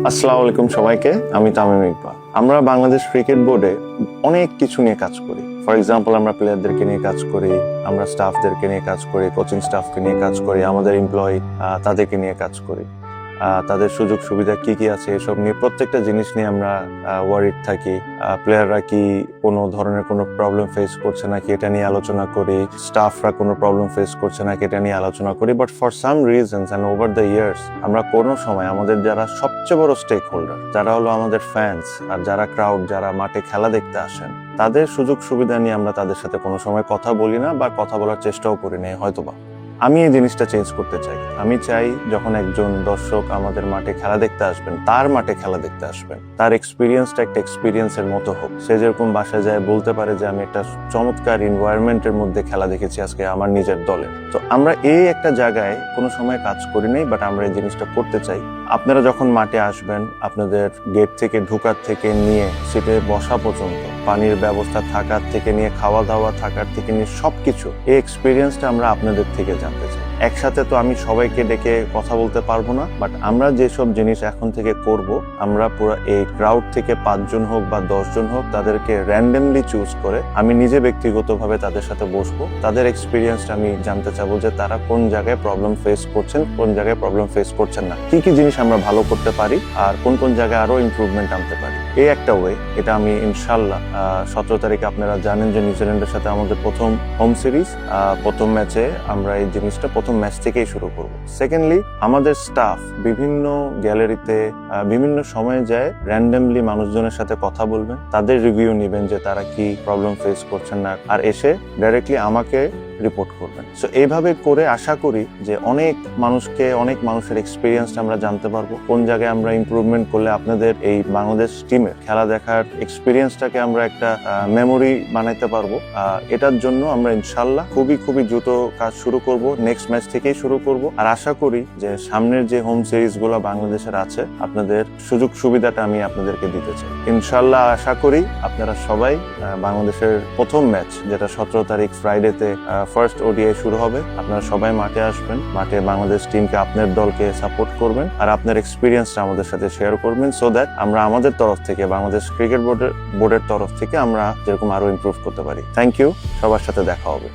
আসসালামু আলাইকুম সবাইকে, আমি তামিম ইকবাল। আমরা বাংলাদেশ ক্রিকেট বোর্ডে অনেক কিছু নিয়ে কাজ করি। ফর এক্সাম্পল, আমরা প্লেয়ারদেরকে নিয়ে কাজ করি, আমরা স্টাফদেরকে নিয়ে কাজ করি, কোচিং স্টাফকে নিয়ে কাজ করি, আমাদের এমপ্লয়ি তাদেরকে নিয়ে কাজ করি, তাদের সুযোগ সুবিধা কি কি আছে এসব নিয়ে প্রত্যেকটা জিনিস নিয়ে আমরা ওয়ারিড থাকি। প্লেয়াররা কি কোনো ধরনের কোনো প্রবলেম ফেস করছে নাকি এটা নিয়ে আলোচনা করি, স্টাফরা কোনো প্রবলেম ফেস করছে নাকি এটা নিয়ে আলোচনা করি। But for some reasons and over the years আমরা কোনো সময় আমাদের যারা সবচেয়ে বড় স্টেক হোল্ডার, যারা হলো আমাদের ফ্যান্স আর যারা ক্রাউড, যারা মাঠে খেলা দেখতে আসেন, তাদের সুযোগ সুবিধা নিয়ে আমরা তাদের সাথে কোনো সময় কথা বলি না বা কথা বলার চেষ্টাও করি না। হয়তোবা আমি এই জিনিসটা চেঞ্জ করতে চাই। আমি চাই যখন একজন দর্শক আমাদের মাঠে খেলা দেখতে আসবেন, তার মাঠে খেলা দেখতে আসবেন, তার এক্সপিরিয়েন্সটা একটা এক্সপিরিয়েন্সের মতো হোক। সে যেরকম বাসায় যায় বলতে পারে যে আমি একটা চমৎকার এনভায়রনমেন্টের মধ্যে খেলা দেখেছি আজকে আমার নিজের দলে। তো আমরা এই একটা জায়গায় কোনো সময় কাজ করি নাই, বাট আমরা এই জিনিসটা করতে চাই। আপনারা যখন মাঠে আসবেন, আপনাদের গেট থেকে ঢোকার থেকে নিয়ে সিটে বসা পর্যন্ত, পানির ব্যবস্থা থাকার থেকে নিয়ে খাওয়া দাওয়া থাকার থেকে নিয়ে সবকিছু, এই এক্সপিরিয়েন্সটা আমরা আপনাদের থেকে জানতে চাই। একসাথে তো আমি সবাইকে ডেকে কথা বলতে পারবো না, বাট আমরা যেসব জিনিস এখন থেকে করব, আমরা পুরো এই ক্রাউড থেকে 5 জন হোক বা 10 জন হোক, তাদেরকে র্যান্ডমলি চুজ করে আমি নিজে ব্যক্তিগতভাবে তাদের সাথে বসবো। তাদের এক্সপিরিয়েন্সটা আমি জানতে চাবো যে তারা কোন জায়গায় প্রবলেম ফেস করছেন, কোন জায়গায় প্রবলেম ফেস করছেন না, কি কি জিনিস আমরা ভালো করতে পারি আর কোন কোন জায়গায় আরো ইমপ্রুভমেন্ট আনতে পারি। এই একটা ওয়ে। এটা আমি ইনশাল্লাহ 17 তারিখে, আপনারা জানেন যে নিউজিল্যান্ডের সাথে আমাদের প্রথম হোম সিরিজ, প্রথম ম্যাচে আমরা এই জিনিসটা প্রথম ম্যাচ থেকেই শুরু করব। সেকেন্ডলি, আমাদের স্টাফ বিভিন্ন গ্যালারিতে বিভিন্ন সময়ে যায়, র্যান্ডমলি মানুষজনের সাথে কথা বলবেন, তাদের রিভিউ নেবেন যে তারা কি প্রবলেম ফেস করছেন না, আর এসে ডাইরেক্টলি আমাকে রিপোর্ট করবেন। সো এইভাবে করে আশা করি যে অনেক মানুষের এক্সপিরিয়েন্সটা আমরা জানতে পারবো, কোন জায়গায় আমরা ইমপ্রুভমেন্ট করলে আপনাদের এই বাংলাদেশ টিমের খেলা দেখার এক্সপিরিয়েন্সটাকে আমরা একটা মেমোরি বানাইতে পারবো। এটার জন্য আমরা ইনশাল্লাহ খুবই দ্রুত কাজ শুরু করব, নেক্সট ম্যাচ থেকেই শুরু করব। আর আশা করি যে সামনের যে হোম সিরিজ গুলো বাংলাদেশের আছে, আপনাদের সুযোগ সুবিধাটা আমি আপনাদেরকে দিতে চাই। ইনশাল্লাহ আশা করি আপনারা সবাই বাংলাদেশের প্রথম ম্যাচ, যেটা 17 তারিখ ফ্রাইডেতে ফার্স্ট ওডিআই শুরু হবে, আপনারা সবাই মাঠে আসবেন, মাঠে বাংলাদেশ টিমকে, আপনার দলকে সাপোর্ট করবেন আর আপনার এক্সপিরিয়েন্সটা আমাদের সাথে শেয়ার করবেন, সো দ্যাট আমরা আমাদের তরফ থেকে, বাংলাদেশ ক্রিকেট বোর্ডের তরফ থেকে আমরা যেরকম আরো ইমপ্রুভ করতে পারি। থ্যাংক ইউ, সবার সাথে দেখা হবে।